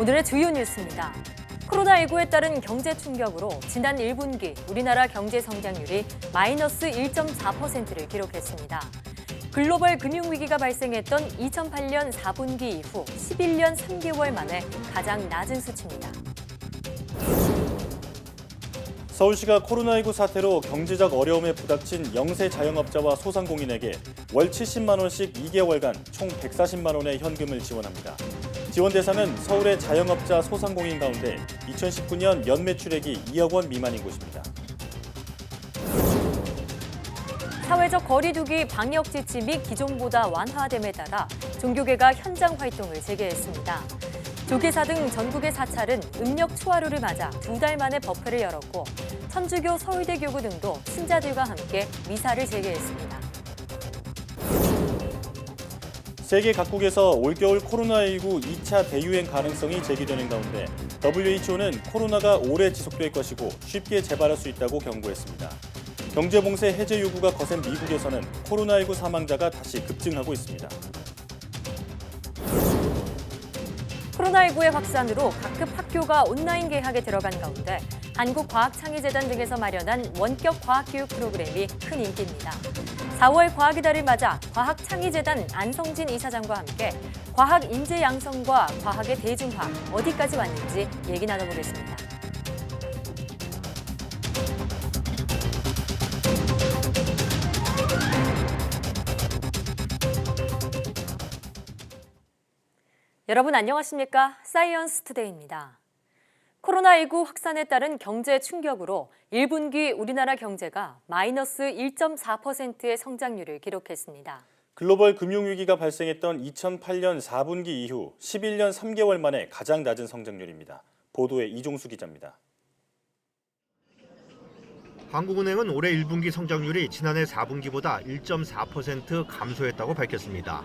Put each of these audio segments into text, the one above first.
오늘의 주요 뉴스입니다. 코로나19에 따른 경제 충격으로 지난 1분기 우리나라 경제 성장률이 마이너스 1.4%를 기록했습니다. 글로벌 금융위기가 발생했던 2008년 4분기 이후 11년 3개월 만에 가장 낮은 수치입니다. 서울시가 코로나19 사태로 경제적 어려움에 부닥친 영세 자영업자와 소상공인에게 월 70만 원씩 2개월간 총 140만 원의 현금을 지원합니다. 지원 대상은 서울의 자영업자 소상공인 가운데 2019년 연매출액이 2억 원 미만인 곳입니다. 사회적 거리 두기 방역 지침이 기존보다 완화됨에 따라 종교계가 현장 활동을 재개했습니다. 조계사 등 전국의 사찰은 음력 초하루를 맞아 2달 만에 법회를 열었고 천주교 서울대교구 등도 신자들과 함께 미사를 재개했습니다. 세계 각국에서 올겨울 코로나19 2차 대유행 가능성이 제기되는 가운데 WHO는 코로나가 오래 지속될 것이고 쉽게 재발할 수 있다고 경고했습니다. 경제봉쇄 해제 요구가 거센 미국에서는 코로나19 사망자가 다시 급증하고 있습니다. 코로나19의 확산으로 각급 학교가 온라인 개학에 들어간 가운데 한국과학창의재단 등에서 마련한 원격 과학교육 프로그램이 큰 인기입니다. 4월 과학의 달을 맞아 과학창의재단 안성진 이사장과 함께 과학 인재 양성과 과학의 대중화 어디까지 왔는지 얘기 나눠보겠습니다. 여러분 안녕하십니까? 사이언스 투데이입니다. 코로나19 확산에 따른 경제 충격으로 1분기 우리나라 경제가 마이너스 1.4%의 성장률을 기록했습니다. 글로벌 금융위기가 발생했던 2008년 4분기 이후 11년 3개월 만에 가장 낮은 성장률입니다. 보도에 이종수 기자입니다. 한국은행은 올해 1분기 성장률이 지난해 4분기보다 1.4% 감소했다고 밝혔습니다.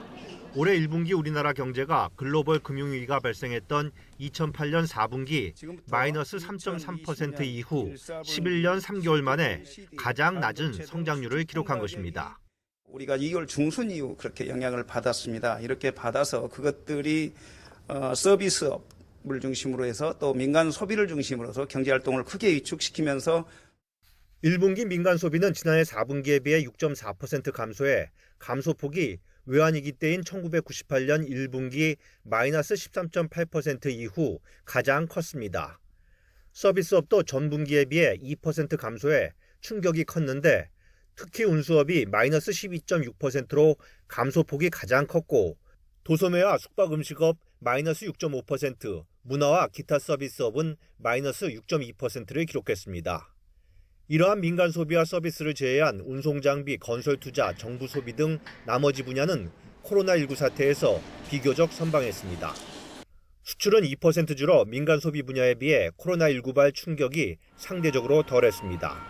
올해 1분기 우리나라 경제가 글로벌 금융위기가 발생했던 2008년 4분기 마이너스 3.3% 이후 11년 3개월 만에 가장 낮은 성장률을 기록한 것입니다. 우리가 2월 중순 이후 그렇게 영향을 받았습니다. 이렇게 받아서 그것들이 서비스업을 중심으로 해서 또 민간 소비를 중심으로 해서 경제활동을 크게 위축시키면서 1분기 민간 소비는 지난해 4분기에 비해 6.4% 감소해 감소폭이 외환위기 때인 1998년 1분기 마이너스 13.8% 이후 가장 컸습니다. 서비스업도 전분기에 비해 2% 감소해 충격이 컸는데 특히 운수업이 마이너스 12.6%로 감소폭이 가장 컸고 도소매와 숙박음식업 마이너스 6.5%, 문화와 기타 서비스업은 마이너스 6.2%를 기록했습니다. 이러한 민간 소비와 서비스를 제외한 운송장비, 건설투자, 정부 소비 등 나머지 분야는 코로나19 사태에서 비교적 선방했습니다. 수출은 2% 줄어 민간 소비 분야에 비해 코로나19발 충격이 상대적으로 덜했습니다.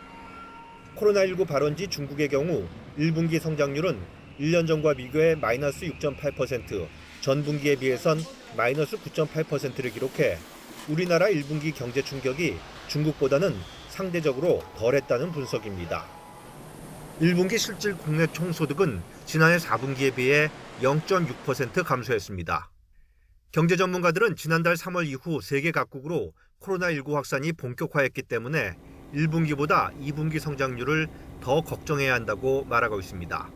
코로나19 발원지 중국의 경우 1분기 성장률은 1년 전과 비교해 마이너스 6.8%, 전분기에 비해선 마이너스 9.8%를 기록해 우리나라 1분기 경제 충격이 중국보다는 상대적으로 덜했다는 분석입니다. 1분기 실질 국내 총소득은 지난해 4분기에 비해 0.6% 감소했습니다. 경제 전문가들은 지난달 3월 이후 세계 각국으로 코로나19 확산이 본격화했기 때문에 1분기보다 2분기 성장률을 더 걱정해야 한다고 말하고 있습니다.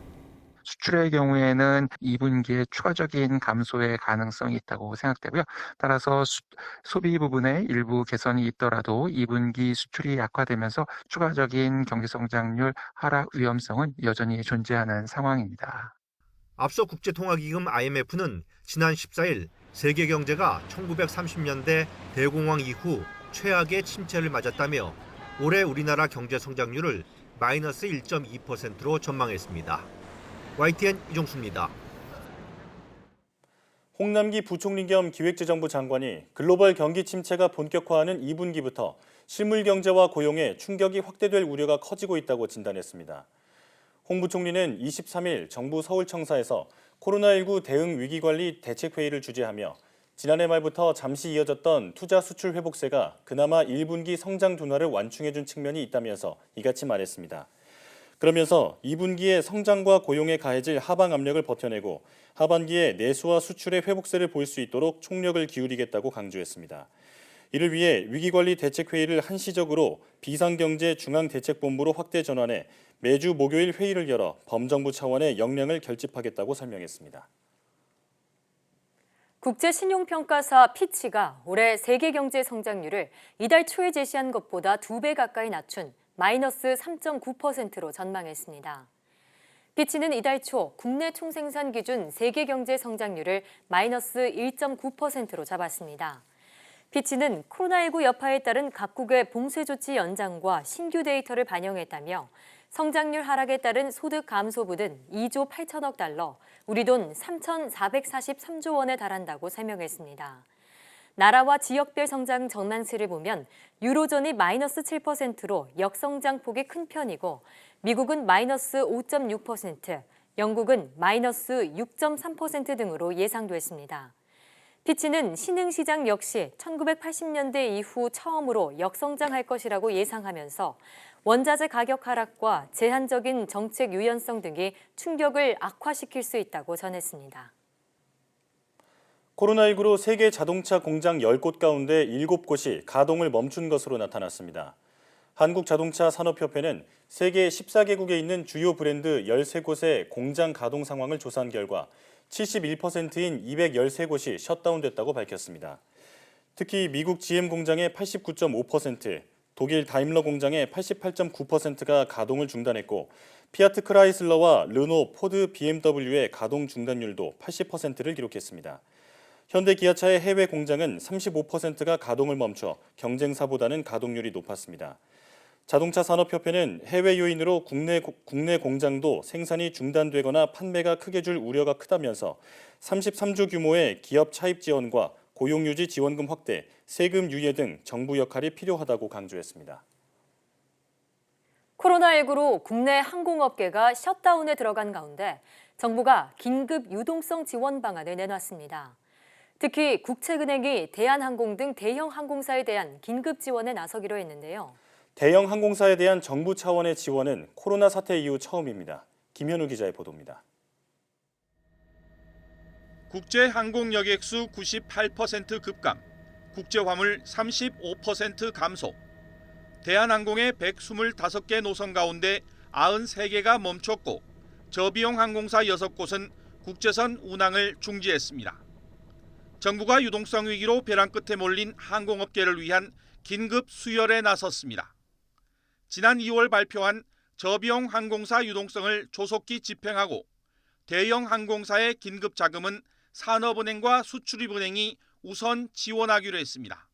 수출의 경우에는 2분기에 추가적인 감소의 가능성이 있다고 생각되고요. 따라서 소비 부분에 일부 개선이 있더라도 2분기 수출이 약화되면서 추가적인 경제 성장률 하락 위험성은 여전히 존재하는 상황입니다. 앞서 국제통화기금 IMF는 지난 14일 세계 경제가 1930년대 대공황 이후 최악의 침체를 맞았다며 올해 우리나라 경제 성장률을 마이너스 1.2%로 전망했습니다. YTN 이종수입니다. 홍남기 부총리 겸 기획재정부 장관이 글로벌 경기 침체가 본격화하는 2분기부터 실물 경제와 고용에 충격이 확대될 우려가 커지고 있다고 진단했습니다. 홍 부총리는 23일 정부 서울청사에서 코로나19 대응 위기관리 대책회의를 주재하며 지난해 말부터 잠시 이어졌던 투자 수출 회복세가 그나마 1분기 성장 둔화를 완충해준 측면이 있다면서 이같이 말했습니다. 그러면서 2분기에 성장과 고용에 가해질 하방 압력을 버텨내고 하반기에 내수와 수출의 회복세를 보일 수 있도록 총력을 기울이겠다고 강조했습니다. 이를 위해 위기관리 대책회의를 한시적으로 비상경제중앙대책본부로 확대 전환해 매주 목요일 회의를 열어 범정부 차원의 역량을 결집하겠다고 설명했습니다. 국제신용평가사 피치가 올해 세계 경제 성장률을 이달 초에 제시한 것보다 2배 가까이 낮춘 마이너스 3.9%로 전망했습니다. 피치는 이달 초 국내 총생산 기준 세계 경제 성장률을 마이너스 1.9%로 잡았습니다. 피치는 코로나19 여파에 따른 각국의 봉쇄 조치 연장과 신규 데이터를 반영했다며 성장률 하락에 따른 소득 감소분 은 2조 8천억 달러, 우리 돈 3,443조 원에 달한다고 설명했습니다. 나라와 지역별 성장 전망치를 보면 유로존이 마이너스 7%로 역성장폭이 큰 편이고 미국은 마이너스 5.6%, 영국은 마이너스 6.3% 등으로 예상됐습니다. 피치는 신흥시장 역시 1980년대 이후 처음으로 역성장할 것이라고 예상하면서 원자재 가격 하락과 제한적인 정책 유연성 등이 충격을 악화시킬 수 있다고 전했습니다. 코로나19로 세계 자동차 공장 10곳 가운데 7곳이 가동을 멈춘 것으로 나타났습니다. 한국자동차산업협회는 세계 14개국에 있는 주요 브랜드 13곳의 공장 가동 상황을 조사한 결과 71%인 213곳이 셧다운됐다고 밝혔습니다. 특히 미국 GM 공장의 89.5%, 독일 다임러 공장의 88.9%가 가동을 중단했고 피아트 크라이슬러와 르노, 포드, BMW의 가동 중단율도 80%를 기록했습니다. 현대 기아차의 해외 공장은 35%가 가동을 멈춰 경쟁사보다는 가동률이 높았습니다. 자동차 산업협회는 해외 요인으로 국내 공장도 생산이 중단되거나 판매가 크게 줄 우려가 크다면서 33조 규모의 기업 차입 지원과 고용유지 지원금 확대, 세금 유예 등 정부 역할이 필요하다고 강조했습니다. 코로나19로 국내 항공업계가 셧다운에 들어간 가운데 정부가 긴급 유동성 지원 방안을 내놨습니다. 특히 국책은행이 대한항공 등 대형 항공사에 대한 긴급 지원에 나서기로 했는데요. 대형 항공사에 대한 정부 차원의 지원은 코로나 사태 이후 처음입니다. 김현우 기자의 보도입니다. 국제 항공 여객수 98% 급감, 국제 화물 35% 감소. 대한항공의 125개 노선 가운데 93개가 멈췄고 저비용 항공사 6곳은 국제선 운항을 중지했습니다. 정부가 유동성 위기로 벼랑 끝에 몰린 항공업계를 위한 긴급 수혈에 나섰습니다. 지난 2월 발표한 저비용 항공사 유동성을 조속히 집행하고 대형 항공사의 긴급 자금은 산업은행과 수출입은행이 우선 지원하기로 했습니다.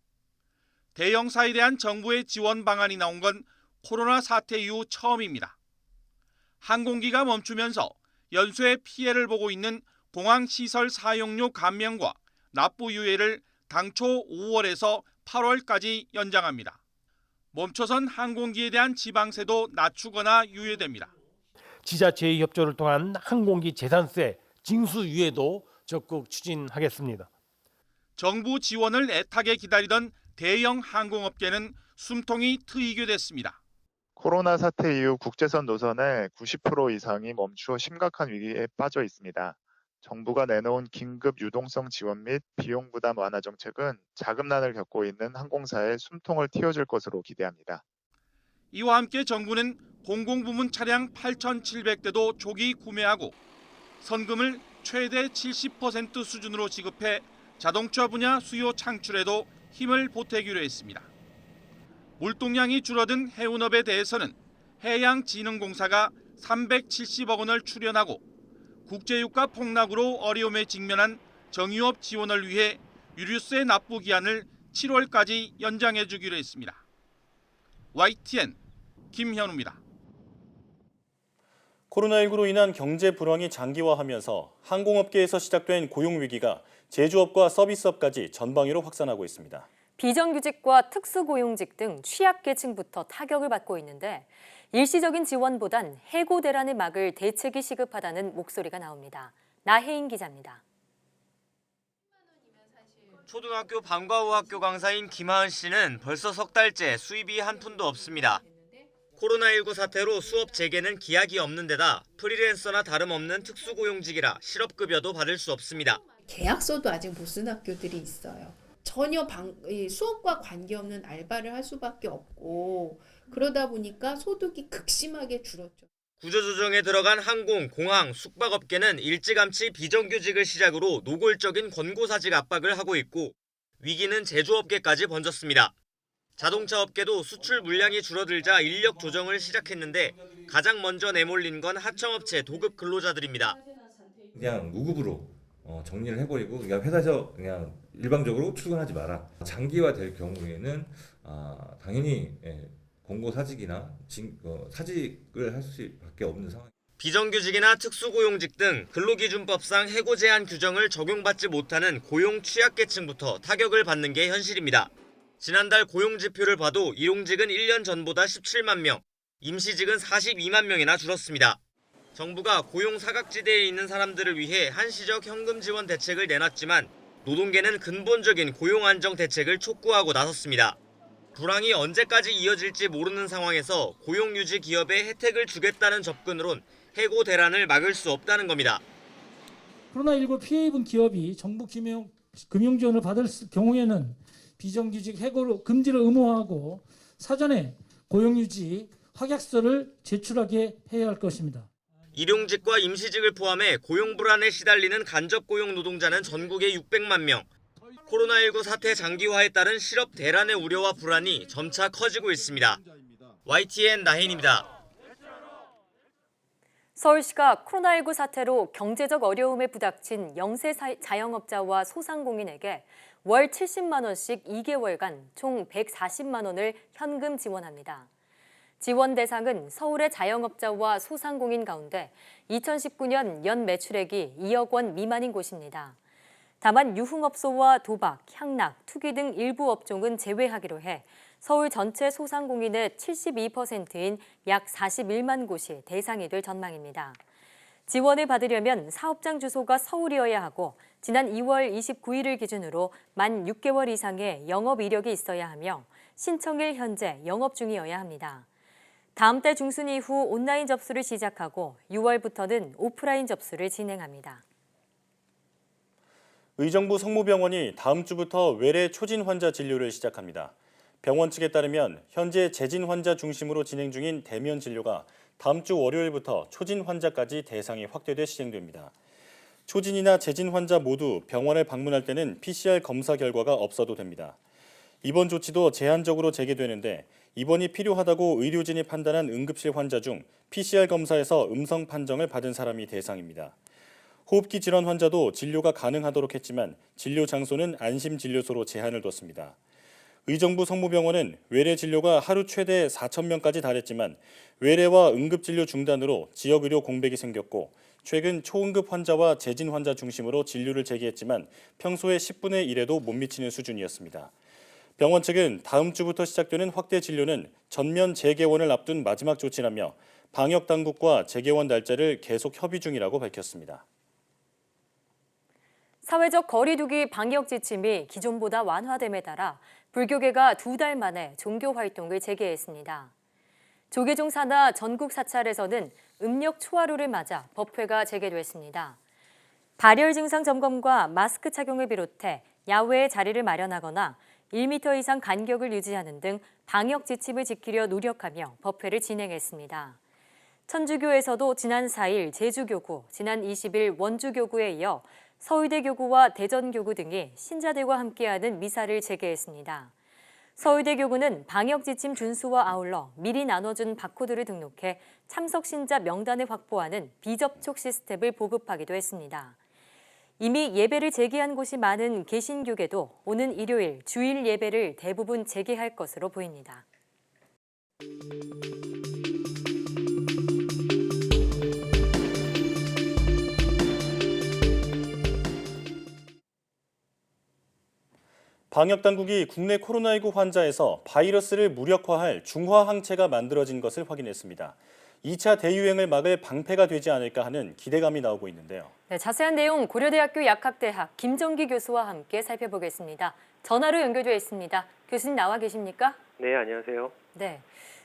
대형사에 대한 정부의 지원 방안이 나온 건 코로나 사태 이후 처음입니다. 항공기가 멈추면서 연쇄 피해를 보고 있는 공항시설 사용료 감면과 납부 유예를 당초 5월에서 8월까지 연장합니다. 멈춰선 항공기에 대한 지방세도 낮추거나 유예됩니다. 지자체의 협조를 통한 항공기 재산세 징수 유예도 적극 추진하겠습니다. 정부 지원을 애타게 기다리던 대형 항공업계는 숨통이 트이게 됐습니다. 코로나 사태 이후 국제선 노선의 90% 이상이 멈추어 심각한 위기에 빠져 있습니다. 정부가 내놓은 긴급 유동성 지원 및 비용 부담 완화 정책은 자금난을 겪고 있는 항공사의 숨통을 틔워줄 것으로 기대합니다. 이와 함께 정부는 공공부문 차량 8,700대도 조기 구매하고 선금을 최대 70% 수준으로 지급해 자동차 분야 수요 창출에도 힘을 보태기로 했습니다. 물동량이 줄어든 해운업에 대해서는 해양진흥공사가 370억 원을 출연하고 국제유가 폭락으로 어려움에 직면한 정유업 지원을 위해 유류세 납부 기한을 7월까지 연장해 주기로 했습니다. YTN 김현우입니다. 코로나19로 인한 경제 불황이 장기화하면서 항공업계에서 시작된 고용 위기가 제조업과 서비스업까지 전방위로 확산하고 있습니다. 비정규직과 특수고용직 등 취약계층부터 타격을 받고 있는데 일시적인 지원보단 해고 대란을 막을 대책이 시급하다는 목소리가 나옵니다. 나혜인 기자입니다. 초등학교 방과후 학교 강사인 김하은 씨는 벌써 석 달째 수입이 한 푼도 없습니다. 코로나19 사태로 수업 재개는 기약이 없는 데다 프리랜서나 다름없는 특수고용직이라 실업급여도 받을 수 없습니다. 계약서도 아직 못 쓴 학교들이 있어요. 전혀 수업과 관계없는 알바를 할 수밖에 없고 그러다 보니까 소득이 극심하게 줄었죠. 구조조정에 들어간 항공, 공항, 숙박업계는 일찌감치 비정규직을 시작으로 노골적인 권고사직 압박을 하고 있고 위기는 제조업계까지 번졌습니다. 자동차 업계도 수출 물량이 줄어들자 인력 조정을 시작했는데 가장 먼저 내몰린 건 하청업체 도급 근로자들입니다. 그냥 무급으로 정리를 해버리고 그냥 회사에서 그냥 일방적으로 출근하지 마라. 장기화될 경우에는 당연히 권고사직이나 사직을 할 수밖에 없는 상황. 비정규직이나 특수고용직 등 근로기준법상 해고 제한 규정을 적용받지 못하는 고용 취약계층부터 타격을 받는 게 현실입니다. 지난달 고용지표를 봐도 일용직은 1년 전보다 17만 명, 임시직은 42만 명이나 줄었습니다. 정부가 고용 사각지대에 있는 사람들을 위해 한시적 현금 지원 대책을 내놨지만 노동계는 근본적인 고용 안정 대책을 촉구하고 나섰습니다. 불황이 언제까지 이어질지 모르는 상황에서 고용 유지 기업에 혜택을 주겠다는 접근으론 해고 대란을 막을 수 없다는 겁니다. 코로나19 피해 입은 기업이 정부 금융 지원을 받을 경우에는 비정규직 해고 금지를 의무화하고 사전에 고용유지 확약서를 제출하게 해야 할 것입니다. 일용직과 임시직을 포함해 고용 불안에 시달리는 간접 고용 노동자는 전국에 600만 명. 코로나19 사태 장기화에 따른 실업 대란의 우려와 불안이 점차 커지고 있습니다. YTN 나혜인입니다. 서울시가 코로나19 사태로 경제적 어려움에 부닥친 영세 자영업자와 소상공인에게 월 70만 원씩 2개월간 총 140만 원을 현금 지원합니다. 지원 대상은 서울의 자영업자와 소상공인 가운데 2019년 연 매출액이 2억 원 미만인 곳입니다. 다만 유흥업소와 도박, 향락, 투기 등 일부 업종은 제외하기로 해 서울 전체 소상공인의 72%인 약 41만 곳이 대상이 될 전망입니다. 지원을 받으려면 사업장 주소가 서울이어야 하고 지난 2월 29일을 기준으로 만 6개월 이상의 영업 이력이 있어야 하며 신청일 현재 영업 중이어야 합니다. 다음 달 중순 이후 온라인 접수를 시작하고 6월부터는 오프라인 접수를 진행합니다. 의정부 성모병원이 다음 주부터 외래 초진 환자 진료를 시작합니다. 병원 측에 따르면 현재 재진 환자 중심으로 진행 중인 대면 진료가 다음 주 월요일부터 초진 환자까지 대상이 확대돼 시행됩니다. 초진이나 재진 환자 모두 병원을 방문할 때는 PCR 검사 결과가 없어도 됩니다. 입원 조치도 제한적으로 재개되는데 입원이 필요하다고 의료진이 판단한 응급실 환자 중 PCR 검사에서 음성 판정을 받은 사람이 대상입니다. 호흡기 질환 환자도 진료가 가능하도록 했지만 진료 장소는 안심진료소로 제한을 뒀습니다. 의정부 성모병원은 외래 진료가 하루 최대 4,000명까지 달했지만 외래와 응급진료 중단으로 지역의료 공백이 생겼고 최근 초응급 환자와 재진 환자 중심으로 진료를 재개했지만 평소의 10분의 1에도 못 미치는 수준이었습니다. 병원 측은 다음 주부터 시작되는 확대 진료는 전면 재개원을 앞둔 마지막 조치라며 방역당국과 재개원 날짜를 계속 협의 중이라고 밝혔습니다. 사회적 거리 두기 방역 지침이 기존보다 완화됨에 따라 불교계가 2달 만에 종교 활동을 재개했습니다. 조계종 산하 전국 사찰에서는 음력 초하루를 맞아 법회가 재개됐습니다. 발열 증상 점검과 마스크 착용을 비롯해 야외에 자리를 마련하거나 1m 이상 간격을 유지하는 등 방역 지침을 지키려 노력하며 법회를 진행했습니다. 천주교에서도 지난 4일 제주교구, 지난 20일 원주교구에 이어 서울대교구와 대전교구 등이 신자들과 함께하는 미사를 재개했습니다. 서울대교구는 방역지침 준수와 아울러 미리 나눠준 바코드를 등록해 참석 신자 명단을 확보하는 비접촉 시스템을 보급하기도 했습니다. 이미 예배를 재개한 곳이 많은 개신교계도 오는 일요일 주일 예배를 대부분 재개할 것으로 보입니다. 방역당국이 국내 코로나19 환자에서 바이러스를 무력화할 중화 항체가 만들어진 것을 확인했습니다. 2차 대유행을 막을 방패가 되지 않을까 하는 기대감이 나오고 있는데요. 네, 자세한 내용 고려대학교 약학대학 김정기 교수와 함께 살펴보겠습니다. 전화로 연결되어 있습니다. 교수님 나와 계십니까? 네, 안녕하세요. 네,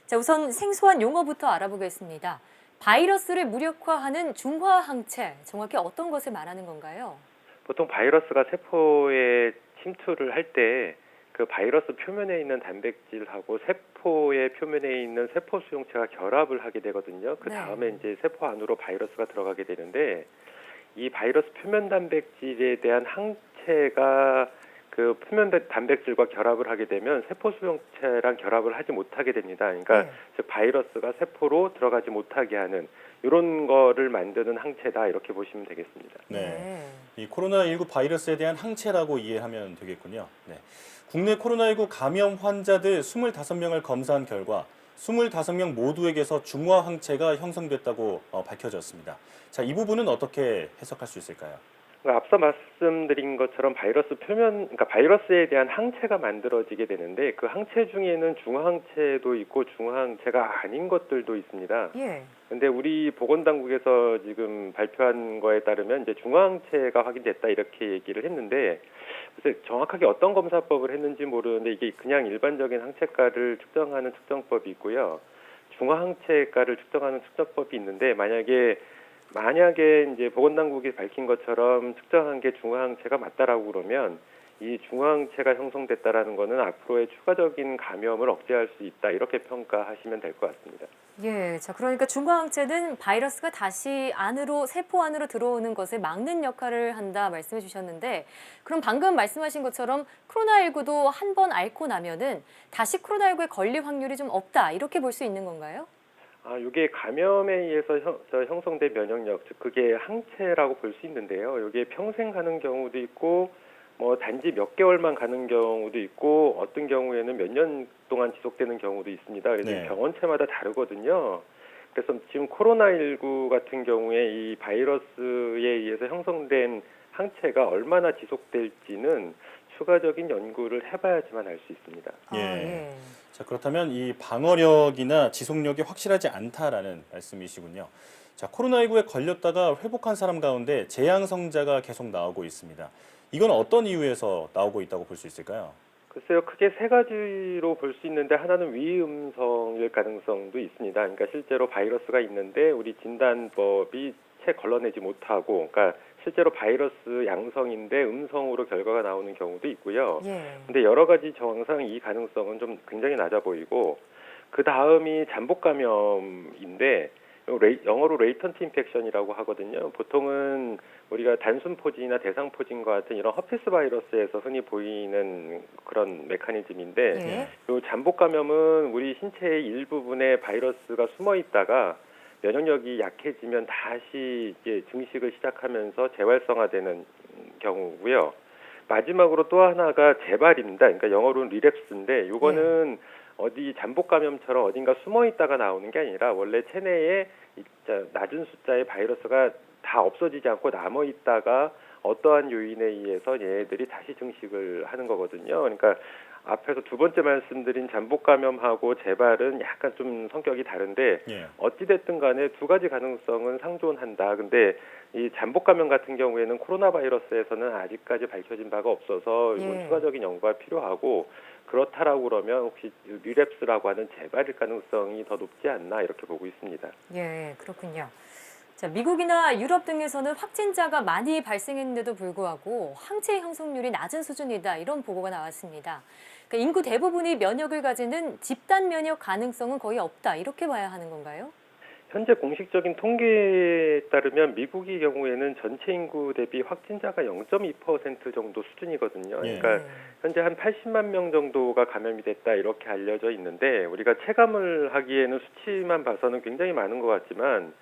자, 우선 생소한 용어부터 알아보겠습니다. 바이러스를 무력화하는 중화항체, 정확히 어떤 것을 말하는 건가요? 보통 바이러스가 세포에 침투를 할 때 그 바이러스 표면에 있는 단백질하고 세포의 표면에 있는 세포 수용체가 결합을 하게 되거든요. 그 다음에 이제 세포 안으로 바이러스가 들어가게 되는데 이 바이러스 표면 단백질에 대한 항체가 그 표면 단백질과 결합을 하게 되면 세포 수용체랑 결합을 하지 못하게 됩니다. 그러니까 즉 바이러스가 세포로 들어가지 못하게 하는 이런 거를 만드는 항체다 이렇게 보시면 되겠습니다. 네, 이 코로나19 바이러스에 대한 항체라고 이해하면 되겠군요. 네. 국내 코로나19 감염 환자들 25명을 검사한 결과 25명 모두에게서 중화 항체가 형성됐다고 밝혀졌습니다. 자, 이 부분은 어떻게 해석할 수 있을까요? 그러니까 앞서 말씀드린 것처럼 바이러스 표면, 그러니까 바이러스에 대한 항체가 만들어지게 되는데 그 항체 중에는 중화항체도 있고 중화항체가 아닌 것들도 있습니다. 근데 우리 보건당국에서 지금 발표한 거에 따르면 이제 중화항체가 확인됐다 이렇게 얘기를 했는데 그래서 정확하게 어떤 검사법을 했는지 모르는데 이게 그냥 일반적인 항체가를 측정하는 측정법이 있고요. 중화항체가를 측정하는 측정법이 있는데 만약에 이제 보건당국이 밝힌 것처럼 측정한 게 중화항체가 맞다라고 그러면 이 중화항체가 형성됐다라는 거는 앞으로의 추가적인 감염을 억제할 수 있다 이렇게 평가하시면 될 것 같습니다. 예, 자 그러니까 중화항체는 바이러스가 다시 세포 안으로 들어오는 것을 막는 역할을 한다 말씀해 주셨는데 그럼 방금 말씀하신 것처럼 코로나19도 한 번 앓고 나면은 다시 코로나19에 걸릴 확률이 좀 없다 이렇게 볼 수 있는 건가요? 이게 감염에 의해서 형성된 면역력, 즉 그게 항체라고 볼 수 있는데요. 이게 평생 가는 경우도 있고, 뭐 단지 몇 개월만 가는 경우도 있고, 어떤 경우에는 몇 년 동안 지속되는 경우도 있습니다. 그래서 병원체마다 다르거든요. 그래서 지금 코로나19 같은 경우에 이 바이러스에 의해서 형성된 항체가 얼마나 지속될지는 추가적인 연구를 해봐야지만 알 수 있습니다. 자, 그렇다면 이 방어력이나 지속력이 확실하지 않다라는 말씀이시군요. 자, 코로나19에 걸렸다가 회복한 사람 가운데 재양성자가 계속 나오고 있습니다. 이건 어떤 이유에서 나오고 있다고 볼 수 있을까요? 글쎄요, 크게 세 가지로 볼 수 있는데 하나는 위음성일 가능성도 있습니다. 그러니까 실제로 바이러스가 있는데 우리 진단법이 채 걸러내지 못하고, 그러니까 실제로 바이러스 양성인데 음성으로 결과가 나오는 경우도 있고요. 근데 여러 가지 정황상 이 가능성은 좀 굉장히 낮아 보이고 그 다음이 잠복 감염인데 영어로 레이턴트 인펙션이라고 하거든요. 보통은 우리가 단순 포진이나 대상 포진과 같은 이런 허피스 바이러스에서 흔히 보이는 그런 메커니즘인데 이 잠복 감염은 우리 신체의 일부분에 바이러스가 숨어 있다가 면역력이 약해지면 다시 이제 증식을 시작하면서 재활성화되는 경우고요. 마지막으로 또 하나가 재발입니다. 그러니까 영어로는 리랩스인데 이거는 어디 잠복 감염처럼 어딘가 숨어 있다가 나오는 게 아니라 원래 체내에 낮은 숫자의 바이러스가 다 없어지지 않고 남아 있다가 어떠한 요인에 의해서 얘네들이 다시 증식을 하는 거거든요. 그러니까 앞에서 두 번째 말씀드린 잠복 감염하고 재발은 약간 좀 성격이 다른데 어찌됐든 간에 두 가지 가능성은 상존한다. 근데 이 잠복 감염 같은 경우에는 코로나 바이러스에서는 아직까지 밝혀진 바가 없어서 이건 추가적인 연구가 필요하고 그렇다라고 그러면 혹시 리랩스라고 하는 재발일 가능성이 더 높지 않나 이렇게 보고 있습니다. 예, 그렇군요. 자, 미국이나 유럽 등에서는 확진자가 많이 발생했는데도 불구하고 항체 형성률이 낮은 수준이다 이런 보고가 나왔습니다. 그러니까 인구 대부분이 면역을 가지는 집단 면역 가능성은 거의 없다 이렇게 봐야 하는 건가요? 현재 공식적인 통계에 따르면 미국의 경우에는 전체 인구 대비 확진자가 0.2% 정도 수준이거든요. 그러니까 현재 한 80만 명 정도가 감염이 됐다 이렇게 알려져 있는데 우리가 체감을 하기에는 수치만 봐서는 굉장히 많은 것 같지만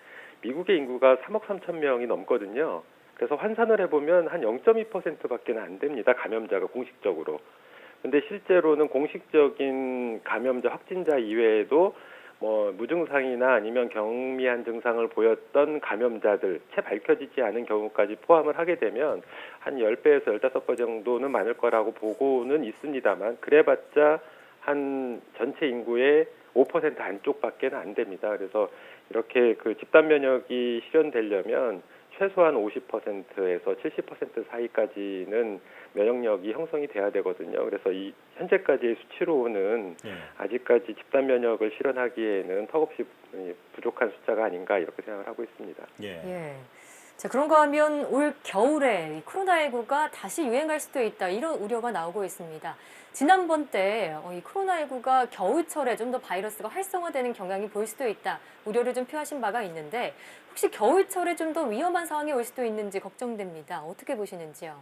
미국의 인구가 3억 3천 명이 넘거든요. 그래서 환산을 해보면 한 0.2%밖에 안 됩니다. 감염자가 공식적으로. 근데 실제로는 공식적인 감염자 확진자 이외에도 뭐 무증상이나 아니면 경미한 증상을 보였던 감염자들, 채 밝혀지지 않은 경우까지 포함을 하게 되면 한 10배에서 15배 정도는 많을 거라고 보고는 있습니다만 그래봤자 한 전체 인구의 5% 안쪽밖에는 안 됩니다. 그래서 이렇게 그 집단 면역이 실현되려면 최소한 50%에서 70% 사이까지는 면역력이 형성이 돼야 되거든요. 그래서 이 현재까지의 수치로는 아직까지 집단 면역을 실현하기에는 턱없이 부족한 숫자가 아닌가 이렇게 생각을 하고 있습니다. 예. 자, 그런가 하면 올 겨울에 이 코로나19가 다시 유행할 수도 있다 이런 우려가 나오고 있습니다. 지난번 때 이 코로나19가 겨울철에 좀 더 바이러스가 활성화되는 경향이 보일 수도 있다 우려를 좀 표하신 바가 있는데 혹시 겨울철에 좀 더 위험한 상황이 올 수도 있는지 걱정됩니다. 어떻게 보시는지요?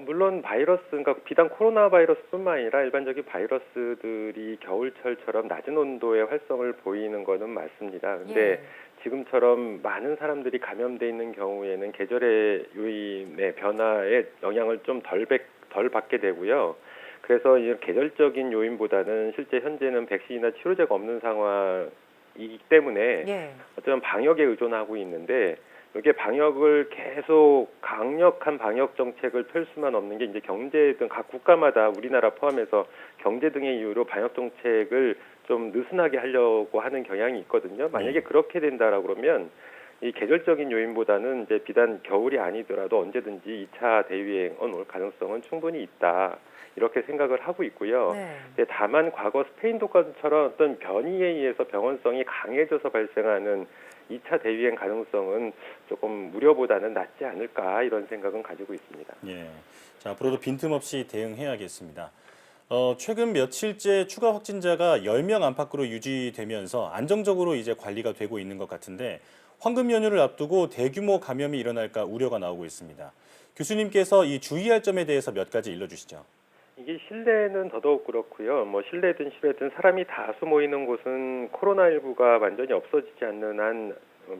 물론 바이러스, 그러니까 비단 코로나 바이러스뿐만 아니라 일반적인 바이러스들이 겨울철처럼 낮은 온도의 활성을 보이는 것은 맞습니다. 근데 지금처럼 많은 사람들이 감염돼 있는 경우에는 계절의 요인의 변화에 영향을 좀 덜 받게 되고요. 그래서 이 계절적인 요인보다는 실제 현재는 백신이나 치료제가 없는 상황이기 때문에 어쩌면 방역에 의존하고 있는데 이게 방역을 계속 강력한 방역 정책을 펼 수만 없는 게 이제 경제 등 각 국가마다 우리나라 포함해서 경제 등의 이유로 방역 정책을 좀 느슨하게 하려고 하는 경향이 있거든요. 만약에 그렇게 된다라고 그러면 이 계절적인 요인보다는 이제 비단 겨울이 아니더라도 언제든지 2차 대유행은 올 가능성은 충분히 있다. 이렇게 생각을 하고 있고요. 다만 과거 스페인 독감처럼 어떤 변이에 의해서 병원성이 강해져서 발생하는 2차 대유행 가능성은 조금 우려보다는 낮지 않을까 이런 생각은 가지고 있습니다. 자, 앞으로도 빈틈없이 대응해야겠습니다. 최근 며칠째 추가 확진자가 10명 안팎으로 유지되면서 안정적으로 이제 관리가 되고 있는 것 같은데 황금 연휴를 앞두고 대규모 감염이 일어날까 우려가 나오고 있습니다. 교수님께서 이 주의할 점에 대해서 몇 가지 일러주시죠. 이게 실내는 더더욱 그렇고요. 뭐 실내든 실외든 사람이 다수 모이는 곳은 코로나19가 완전히 없어지지 않는 한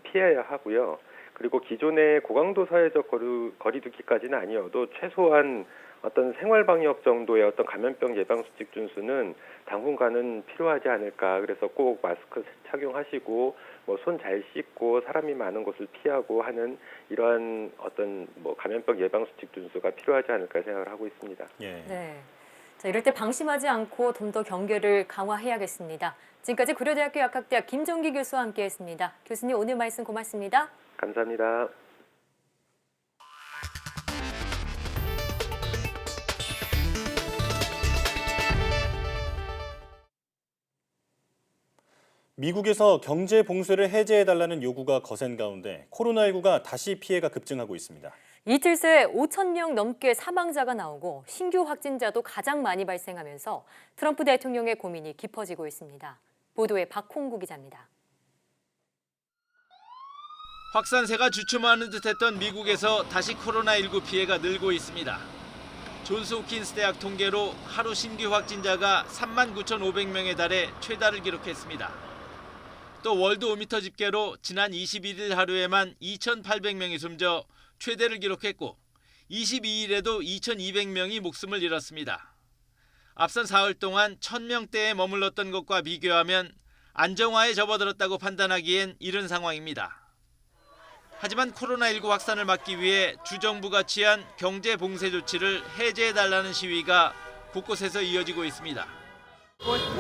피해야 하고요. 그리고 기존의 고강도 사회적 거리두기까지는 아니어도 최소한 어떤 생활방역 정도의 어떤 감염병 예방 수칙 준수는 당분간은 필요하지 않을까. 그래서 꼭 마스크 착용하시고 뭐 손 잘 씻고 사람이 많은 곳을 피하고 하는 이러한 어떤 뭐 감염병 예방 수칙 준수가 필요하지 않을까 생각을 하고 있습니다. 네. 자, 이럴 때 방심하지 않고 좀 더 경계를 강화해야겠습니다. 지금까지 고려대학교 약학대학 김종기 교수와 함께했습니다. 교수님 오늘 말씀 고맙습니다. 감사합니다. 미국에서 경제 봉쇄를 해제해달라는 요구가 거센 가운데 코로나19가 다시 피해가 급증하고 있습니다. 이틀 새 5천 명 넘게 사망자가 나오고 신규 확진자도 가장 많이 발생하면서 트럼프 대통령의 고민이 깊어지고 있습니다. 보도에 박홍구 기자입니다. 확산세가 주춤하는 듯했던 미국에서 다시 코로나19 피해가 늘고 있습니다. 존스 홉킨스 대학 통계로 하루 신규 확진자가 39,500명에 달해 최다를 기록했습니다. 또 월드 오미터 집계로 지난 21일 하루에만 2,800명이 숨져 최대를 기록했고 22일에도 2,200명이 목숨을 잃었습니다. 앞선 사흘 동안 1,000명대에 머물렀던 것과 비교하면 안정화에 접어들었다고 판단하기엔 이른 상황입니다. 하지만 코로나19 확산을 막기 위해 주정부가 취한 경제 봉쇄 조치를 해제해달라는 시위가 곳곳에서 이어지고 있습니다.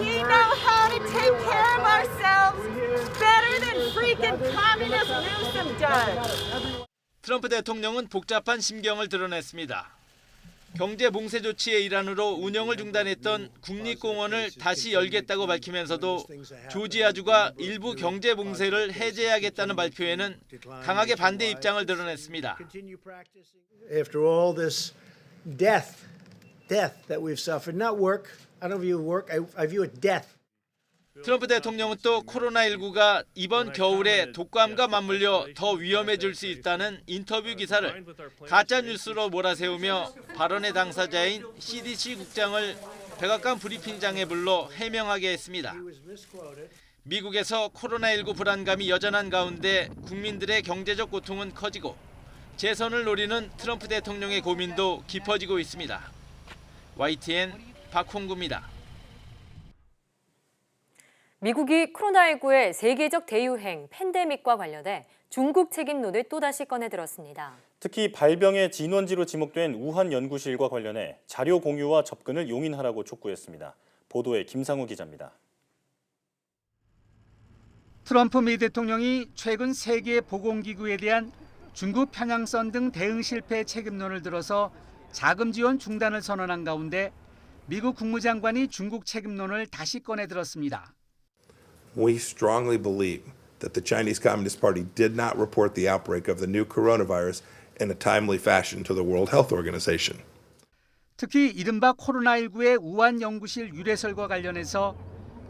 We know how to take care of ourselves better than freaking communist Newsom does. 트럼프 대통령은 복잡한 심경을 드러냈습니다. 경제 봉쇄 조치의 일환으로 운영을 중단했던 국립공원을 다시 열겠다고 밝히면서도 조지아주가 일부 경제 봉쇄를 해제하겠다는 발표에는 강하게 반대 입장을 드러냈습니다. After all this death that we've suffered, not work. I don't view work. I view it death. 트럼프 대통령은 또 코로나19가 이번 겨울에 독감과 맞물려 더 위험해질 수 있다는 인터뷰 기사를 가짜뉴스로 몰아세우며 발언의 당사자인 CDC 국장을 백악관 브리핑장에 불러 해명하게 했습니다. 미국에서 코로나19 불안감이 여전한 가운데 국민들의 경제적 고통은 커지고 재선을 노리는 트럼프 대통령의 고민도 깊어지고 있습니다. YTN 박홍구입니다. 미국이 코로나19의 세계적 대유행 팬데믹과 관련해 중국 책임론을 또다시 꺼내들었습니다. 특히 발병의 진원지로 지목된 우한 연구실과 관련해 자료 공유와 접근을 용인하라고 촉구했습니다. 보도에 김상우 기자입니다. 트럼프 미 대통령이 최근 세계 보건기구에 대한 중국 평양선 등 대응 실패 책임론을 들어서 자금 지원 중단을 선언한 가운데 미국 국무장관이 중국 책임론을 다시 꺼내 들었습니다. We strongly believe that the Chinese Communist Party did not report the outbreak of the new coronavirus in a timely fashion to the World Health Organization. 특히 이른바 코로나19의 우한 연구실 유래설과 관련해서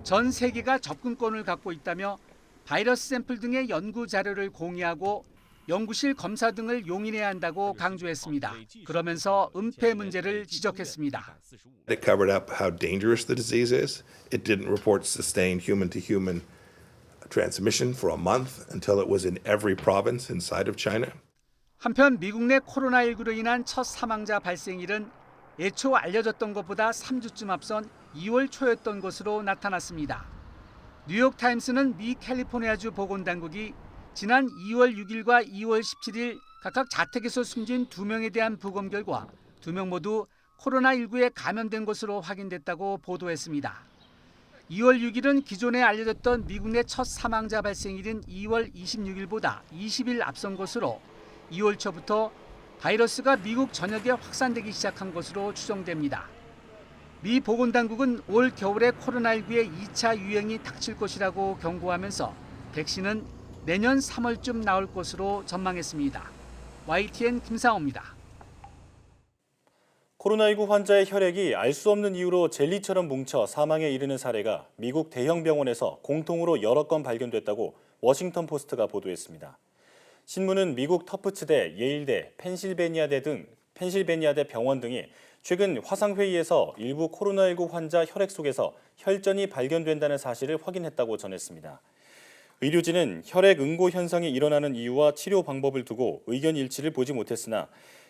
전 세계가 접근권을 갖고 있다며 바이러스 샘플 등의 연구 자료를 공유하고 연구실 검사 등을 용인해야 한다고 강조했습니다. 그러면서 은폐 문제를 지적했습니다. It covered up how dangerous the disease is. It didn't report sustained human-to-human transmission for a month until it was in every province inside of China. 한편 미국 내 코로나19로 인한 첫 사망자 발생일은 애초 알려졌던 것보다 3주쯤 앞선 2월 초였던 것으로 나타났습니다. 뉴욕타임스는 미 캘리포니아주 보건당국이 지난 2월 6일과 2월 17일 각각 자택에서 숨진 2명에 대한 부검 결과 2명 모두 코로나19에 감염된 것으로 확인됐다고 보도했습니다. 2월 6일은 기존에 알려졌던 미국 내 첫 사망자 발생일인 2월 26일보다 20일 앞선 것으로 2월 초부터 바이러스가 미국 전역에 확산되기 시작한 것으로 추정됩니다. 미 보건당국은 올 겨울에 코로나19의 2차 유행이 닥칠 것이라고 경고하면서 백신은 내년 3월쯤 나올 것으로 전망했습니다. YTN 김상호입니다. 코로나19 환자의 혈액이 알 수 없는 이유로 젤리처럼 뭉쳐 사망에 이르는 사례가 미국 대형 병원에서 공통으로 여러 건 발견됐다고 워싱턴 포스트가 보도했습니다. 신문은 미국 터프츠대, 예일대, 펜실베니아대 병원 등이 최근 화상회의에서 일부 코로나19 환자 혈액 속에서 혈전이 발견된다는 사실을 확인했다고 전했습니다. 의료진은 혈액 응고 현상이 일어나는 이유와 치료 방법을 두고 의견 일치를 보지 못했으나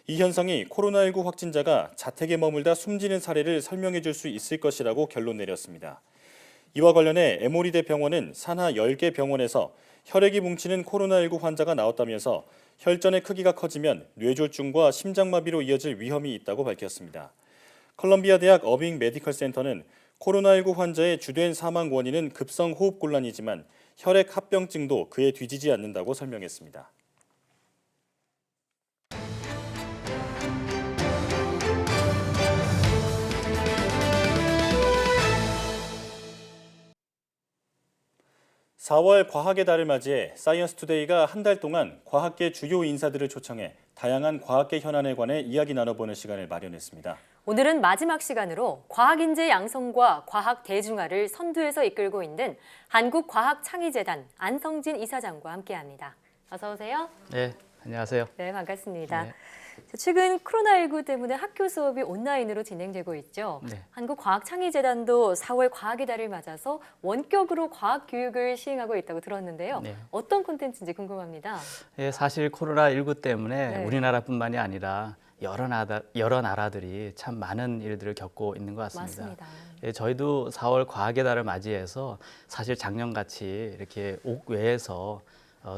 이 현상이 코로나19 확진자가 자택에 머물다 숨지는 사례를 설명해 줄 수 있을 것이라고 결론 내렸습니다. 이와 관련해 에모리대 병원은 산하 10개 병원에서 혈액이 뭉치는 코로나19 환자가 나왔다면서 혈전의 크기가 커지면 뇌졸중과 심장마비로 이어질 위험이 있다고 밝혔습니다. 컬럼비아 대학 어빙 메디컬 센터는 코로나19 환자의 주된 사망 원인은 급성 호흡곤란이지만 혈액 합병증도 그에 뒤지지 않는다고 설명했습니다. (4월) 과학의 달을 맞이해 사이언스 투데이가 한 달 동안 과학계 주요 인사들을 초청해 다양한 과학계 현안에 관해 이야기 나눠보는 시간을 마련했습니다. 오늘은 마지막 시간으로 과학인재 양성과 과학 대중화를 선두에서 이끌고 있는 한국과학창의재단 안성진 이사장과 함께합니다. 어서 오세요. 네, 안녕하세요. 네, 반갑습니다. 네. 최근 코로나19 때문에 학교 수업이 온라인으로 진행되고 있죠. 네. 한국과학창의재단도 4월 과학의 달을 맞아서 원격으로 과학 교육을 시행하고 있다고 들었는데요. 네. 어떤 콘텐츠인지 궁금합니다. 예, 사실 코로나19 때문에 네. 우리나라뿐만이 아니라 여러 나라들이 참 많은 일들을 겪고 있는 것 같습니다. 맞습니다. 예, 저희도 4월 과학의 달을 맞이해서 사실 작년같이 이렇게 옥외에서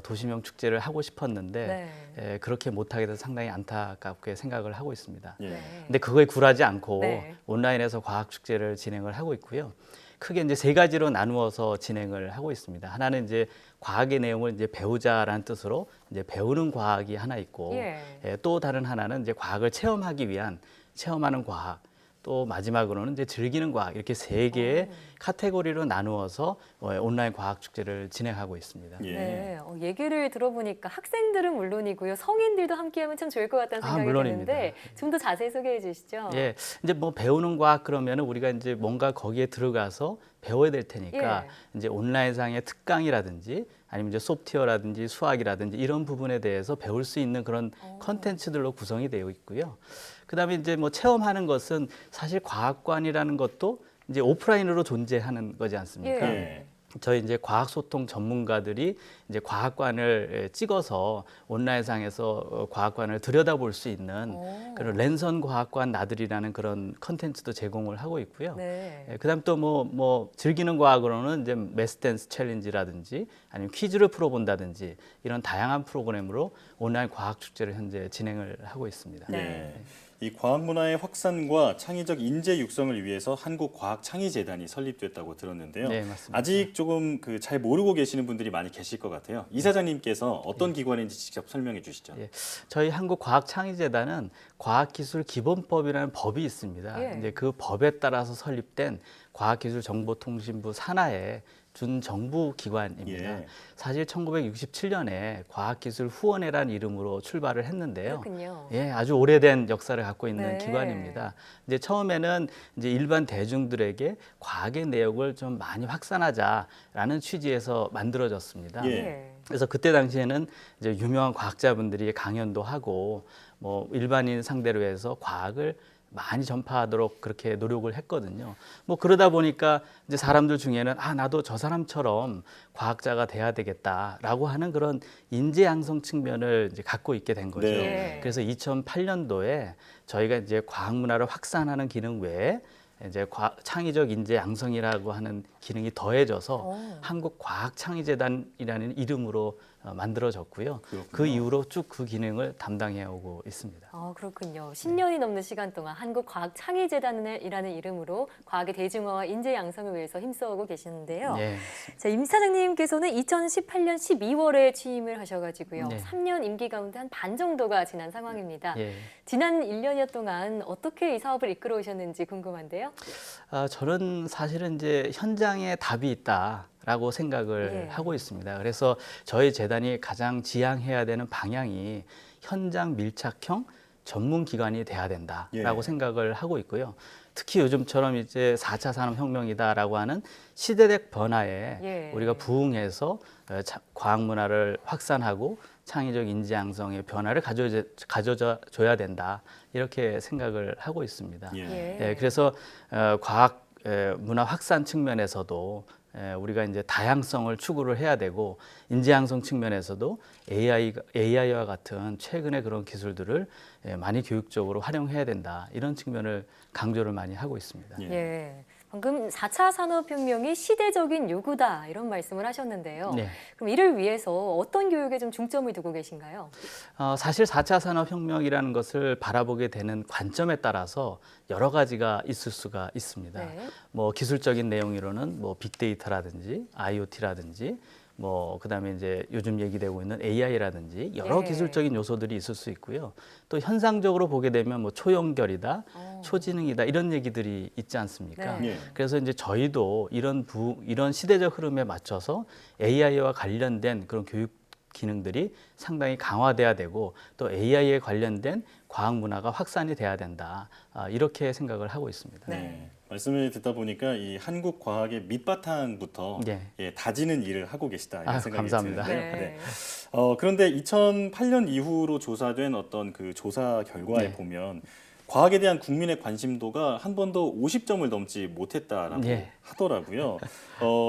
도시명 축제를 하고 싶었는데 네. 예, 그렇게 못하게 돼서 상당히 안타깝게 생각을 하고 있습니다. 네. 근데 그거에 굴하지 않고 네. 온라인에서 과학 축제를 진행을 하고 있고요. 크게 이제 세 가지로 나누어서 진행을 하고 있습니다. 하나는 이제 과학의 내용을 이제 배우자라는 뜻으로 이제 배우는 과학이 하나 있고, 예. 또 다른 하나는 이제 과학을 체험하기 위한 체험하는 과학. 또 마지막으로는 이제 즐기는 과학 이렇게 세 개의 카테고리로 나누어서 온라인 과학 축제를 진행하고 있습니다. 네, 얘기를 들어보니까 학생들은 물론이고요, 성인들도 함께하면 참 좋을 것 같다는 생각이 드는데 좀 더 자세히 소개해 주시죠. 예, 이제 뭐 배우는 과학 그러면은 우리가 이제 뭔가 거기에 들어가서 배워야 될 테니까 이제 온라인상의 특강이라든지 아니면 이제 소프트웨어라든지 수학이라든지 이런 부분에 대해서 배울 수 있는 그런 컨텐츠들로 구성이 되어 있고요. 그다음에 이제 뭐 체험하는 것은 사실 과학관이라는 것도 이제 오프라인으로 존재하는 거지 않습니까? 예. 저희 이제 과학소통 전문가들이 이제 과학관을 찍어서 온라인상에서 과학관을 들여다볼 수 있는 그런 랜선 과학관 나들이라는 그런 컨텐츠도 제공을 하고 있고요. 네. 그다음 또 뭐 즐기는 과학으로는 이제 매스 댄스 챌린지라든지 아니면 퀴즈를 풀어본다든지 이런 다양한 프로그램으로 온라인 과학 축제를 현재 진행을 하고 있습니다. 네. 이 과학 문화의 확산과 창의적 인재 육성을 위해서 한국과학창의재단이 설립됐다고 들었는데요. 네, 맞습니다. 아직 조금 잘 모르고 계시는 분들이 많이 계실 것 같아요. 이사장님께서 어떤 기관인지 직접 설명해 주시죠. 예, 저희 한국과학창의재단은 과학기술기본법이라는 법이 있습니다. 예. 이제 그 법에 따라서 설립된 과학기술정보통신부 산하의 준정부 기관입니다. 예. 사실 1967년에 과학기술후원회라는 이름으로 출발을 했는데요. 그렇군요. 예, 아주 오래된 역사를 갖고 있는 네. 기관입니다. 이제 처음에는 이제 일반 대중들에게 과학의 내용을 좀 많이 확산하자라는 취지에서 만들어졌습니다. 예. 그래서 그때 당시에는 이제 유명한 과학자분들이 강연도 하고 뭐 일반인 상대로 해서 과학을 많이 전파하도록 그렇게 노력을 했거든요. 뭐 그러다 보니까 이제 사람들 중에는 나도 저 사람처럼 과학자가 돼야 되겠다라고 하는 그런 인재 양성 측면을 이제 갖고 있게 된 거죠. 네. 그래서 2008년도에 저희가 이제 과학 문화를 확산하는 기능 외에 이제 창의적 인재 양성이라고 하는 기능이 더해져서 한국과학창의재단이라는 이름으로 만들어졌고요. 그렇군요. 그 이후로 쭉 그 기능을 담당해 오고 있습니다. 그렇군요. 10년이 넘는 시간 동안 한국과학창의재단이라는 이름으로 과학의 대중화와 인재 양성을 위해서 힘써오고 계시는데요. 네. 자, 임 사장님께서는 2018년 12월에 취임을 하셔가지고요. 네. 3년 임기 가운데 한 반 정도가 지난 상황입니다. 예. 지난 1년여 동안 어떻게 이 사업을 이끌어 오셨는지 궁금한데요. 저는 사실은 이제 현장에 답이 있다라고 생각을 예. 하고 있습니다. 그래서 저희 재단이 가장 지향해야 되는 방향이 현장 밀착형 전문 기관이 돼야 된다라고 예. 생각을 하고 있고요. 특히 요즘처럼 이제 4차 산업혁명이다라고 하는 시대적 변화에 예. 우리가 부응해서 과학 문화를 확산하고 창의적 인재 양성의 변화를 가져줘야 된다 이렇게 생각을 하고 있습니다. 예. 그래서 과학 문화 확산 측면에서도 우리가 이제 다양성을 추구를 해야 되고 인재 양성 측면에서도 AI와 같은 최근의 그런 기술들을 많이 교육적으로 활용해야 된다 이런 측면을 강조를 많이 하고 있습니다. 예. 방금 4차 산업혁명이 시대적인 요구다 이런 말씀을 하셨는데요. 네. 그럼 이를 위해서 어떤 교육에 좀 중점을 두고 계신가요? 사실 4차 산업혁명이라는 것을 바라보게 되는 관점에 따라서 여러 가지가 있을 수가 있습니다. 네. 뭐 기술적인 내용으로는 뭐 빅데이터라든지 IoT라든지 뭐 그다음에 이제 요즘 얘기되고 있는 AI라든지 여러 예. 기술적인 요소들이 있을 수 있고요. 또 현상적으로 보게 되면 뭐 초연결이다, 초지능이다 이런 얘기들이 있지 않습니까? 네. 그래서 이제 저희도 이런 시대적 흐름에 맞춰서 AI와 관련된 그런 교육 기능들이 상당히 강화돼야 되고 또 AI에 관련된 과학 문화가 확산이 돼야 된다. 이렇게 생각을 하고 있습니다. 네. 말씀을 듣다 보니까 이 한국 과학의 밑바탕부터 다지는 일을 하고 계시다 이런 생각이 감사합니다. 드는데요. 네. 그런데 2008년 이후로 조사된 어떤 그 조사 결과에 보면 과학에 대한 국민의 관심도가 한 번도 50점을 넘지 못했다라고 하더라고요.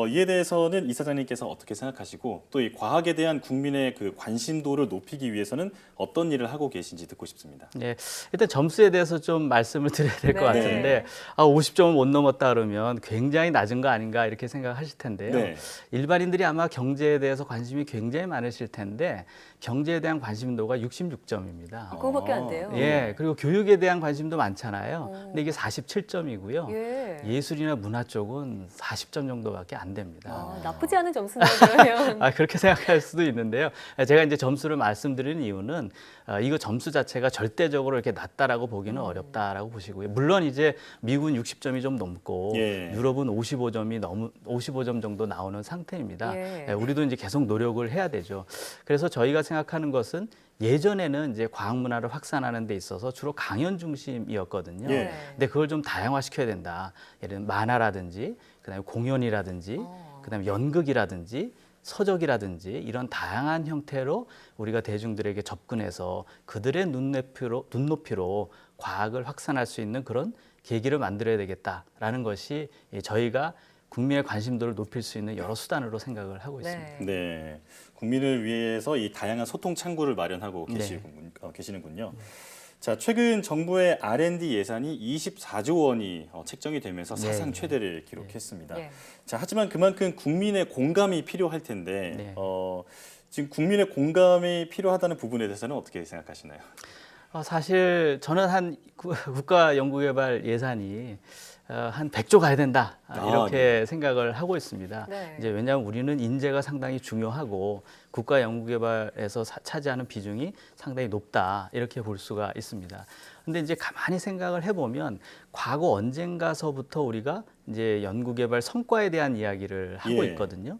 이에 대해서는 이 사장님께서 어떻게 생각하시고 또 이 과학에 대한 국민의 그 관심도를 높이기 위해서는 어떤 일을 하고 계신지 듣고 싶습니다. 네, 일단 점수에 대해서 좀 말씀을 드려야 될 것 네. 같은데 50점을 못 넘었다 그러면 굉장히 낮은 거 아닌가 이렇게 생각하실 텐데요. 네. 일반인들이 아마 경제에 대해서 관심이 굉장히 많으실 텐데 경제에 대한 관심도가 66점입니다. 그거밖에 안 돼요. 예, 그리고 교육에 대한 관심도 많잖아요. 근데 이게 47점이고요. 예. 예술이나 문화 쪽은 40점 정도밖에 안 됩니다. 나쁘지 않은 점수네요, 그러면. 그렇게 생각할 수도 있는데요. 제가 이제 점수를 말씀드리는 이유는 이거 점수 자체가 절대적으로 이렇게 낮다라고 보기는 어렵다라고 보시고요. 물론 이제 미국은 60점이 좀 넘고 유럽은 55점 정도 나오는 상태입니다. 우리도 이제 계속 노력을 해야 되죠. 그래서 저희가 생각하는 것은 예전에는 이제 과학 문화를 확산하는 데 있어서 주로 강연 중심이었거든요. 근데 그걸 좀 다양화시켜야 된다. 예를 들면 만화라든지, 그다음에 공연이라든지, 그다음에 연극이라든지, 서적이라든지 이런 다양한 형태로 우리가 대중들에게 접근해서 그들의 눈높이로 과학을 확산할 수 있는 그런 계기를 만들어야 되겠다라는 것이 저희가 국민의 관심도를 높일 수 있는 여러 수단으로 생각을 하고 있습니다. 네, 국민을 위해서 이 다양한 소통 창구를 마련하고 계시는군요. 자, 최근 정부의 R&D 예산이 24조 원이 책정이 되면서 사상 최대를 기록했습니다. 자, 하지만 그만큼 국민의 공감이 필요할 텐데 지금 국민의 공감이 필요하다는 부분에 대해서는 어떻게 생각하시나요? 사실 저는 한 국가 연구개발 예산이 한 100조 가야 된다 이렇게 생각을 하고 있습니다. 네. 이제 왜냐하면 우리는 인재가 상당히 중요하고 국가 연구개발에서 차지하는 비중이 상당히 높다 이렇게 볼 수가 있습니다. 근데 이제 가만히 생각을 해보면 과거 언젠가서부터 우리가 이제 연구개발 성과에 대한 이야기를 하고 있거든요.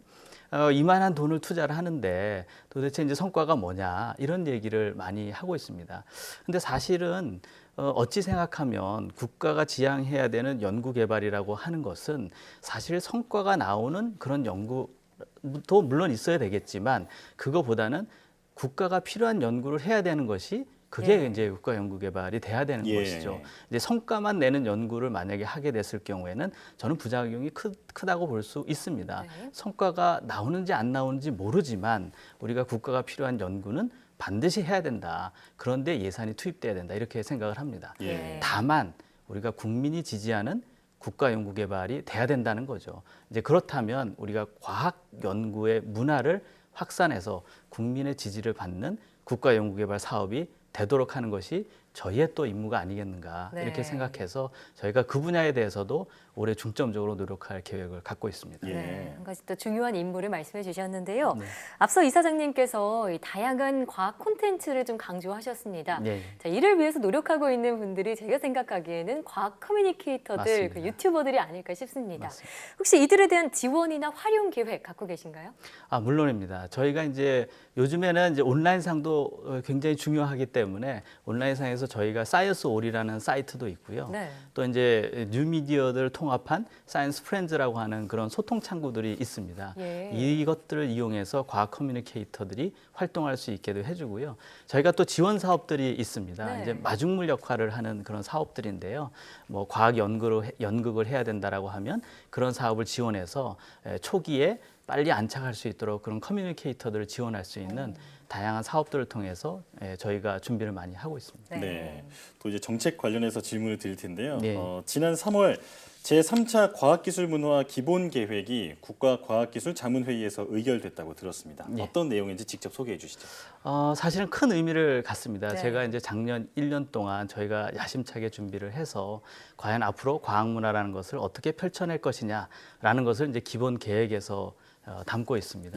이만한 돈을 투자를 하는데 도대체 이제 성과가 뭐냐 이런 얘기를 많이 하고 있습니다. 근데 사실은 어찌 생각하면 국가가 지향해야 되는 연구개발이라고 하는 것은 사실 성과가 나오는 그런 연구도 물론 있어야 되겠지만 그거보다는 국가가 필요한 연구를 해야 되는 것이 그게 이제 국가 연구개발이 돼야 되는 것이죠. 이제 성과만 내는 연구를 만약에 하게 됐을 경우에는 저는 부작용이 크다고 볼 수 있습니다. 성과가 나오는지 안 나오는지 모르지만 우리가 국가가 필요한 연구는 반드시 해야 된다. 그런데 예산이 투입돼야 된다. 이렇게 생각을 합니다. 다만 우리가 국민이 지지하는 국가 연구개발이 돼야 된다는 거죠. 이제 그렇다면 우리가 과학 연구의 문화를 확산해서 국민의 지지를 받는 국가 연구개발 사업이 되도록 하는 것이 저희의 또 임무가 아니겠는가 이렇게 생각해서 저희가 그 분야에 대해서도 올해 중점적으로 노력할 계획을 갖고 있습니다. 한 가지 또 중요한 임무를 말씀해 주셨는데요. 앞서 이사장님께서 이 다양한 과학 콘텐츠를 좀 강조하셨습니다. 자, 이를 위해서 노력하고 있는 분들이 제가 생각하기에는 과학 커뮤니케이터들, 그 유튜버들이 아닐까 싶습니다. 혹시 이들에 대한 지원이나 활용 계획 갖고 계신가요? 물론입니다. 저희가 이제 요즘에는 이제 온라인상도 굉장히 중요하기 때문에 온라인상에서 저희가 사이언스올이라는 사이트도 있고요. 또 이제 뉴미디어들 통합한 사이언스 프렌즈라고 하는 그런 소통 창구들이 있습니다. 이것들을 이용해서 과학 커뮤니케이터들이 활동할 수 있게도 해주고요. 저희가 또 지원 사업들이 있습니다. 이제 마중물 역할을 하는 그런 사업들인데요. 뭐 과학 연극을 해야 된다라고 하면 그런 사업을 지원해서 초기에 빨리 안착할 수 있도록 그런 커뮤니케이터들을 지원할 수 있는 다양한 사업들을 통해서 저희가 준비를 많이 하고 있습니다. 또 이제 정책 관련해서 질문을 드릴 텐데요. 지난 3월 제3차 과학기술문화 기본계획이 국가과학기술자문회의에서 의결됐다고 들었습니다. 어떤 내용인지 직접 소개해 주시죠. 사실은 큰 의미를 갖습니다. 제가 이제 작년 1년 동안 저희가 야심차게 준비를 해서 과연 앞으로 과학문화라는 것을 어떻게 펼쳐낼 것이냐라는 것을 이제 기본 계획에서 담고 있습니다.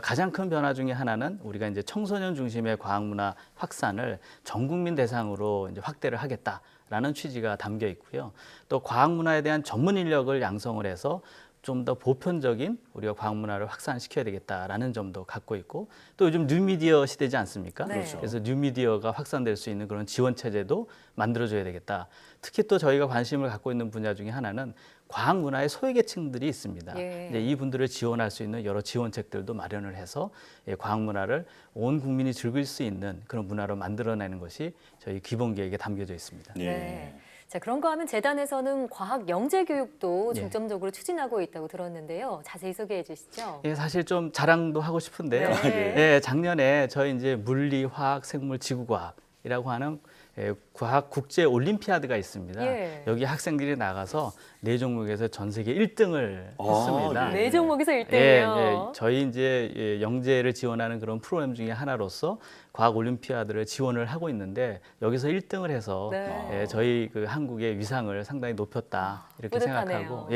가장 큰 변화 중에 하나는 우리가 이제 청소년 중심의 과학문화 확산을 전 국민 대상으로 이제 확대를 하겠다라는 취지가 담겨 있고요. 또 과학문화에 대한 전문 인력을 양성을 해서 좀 더 보편적인 우리가 과학문화를 확산시켜야 되겠다라는 점도 갖고 있고 또 요즘 뉴미디어 시대지 않습니까? 그래서 뉴미디어가 확산될 수 있는 그런 지원 체제도 만들어줘야 되겠다. 특히 또 저희가 관심을 갖고 있는 분야 중에 하나는 과학문화의 소외계층들이 있습니다. 이제 이분들을 지원할 수 있는 여러 지원책들도 마련을 해서 과학문화를 온 국민이 즐길 수 있는 그런 문화로 만들어내는 것이 저희 기본계획에 담겨져 있습니다. 자, 그런가 하면 재단에서는 과학 영재 교육도 중점적으로 추진하고 있다고 들었는데요. 자세히 소개해 주시죠. 사실 좀 자랑도 하고 싶은데요. 작년에 저희 이제 물리, 화학, 생물, 지구과학이라고 하는 과학 국제 올림피아드가 있습니다. 여기 학생들이 나가서 4종목에서 전 세계 1등을 했습니다. 4종목에서 1등이요? 저희 이제 영재를 지원하는 그런 프로그램 중에 하나로서 과학 올림피아드를 지원을 하고 있는데 여기서 1등을 해서 저희 그 한국의 위상을 상당히 높였다 이렇게 생각하고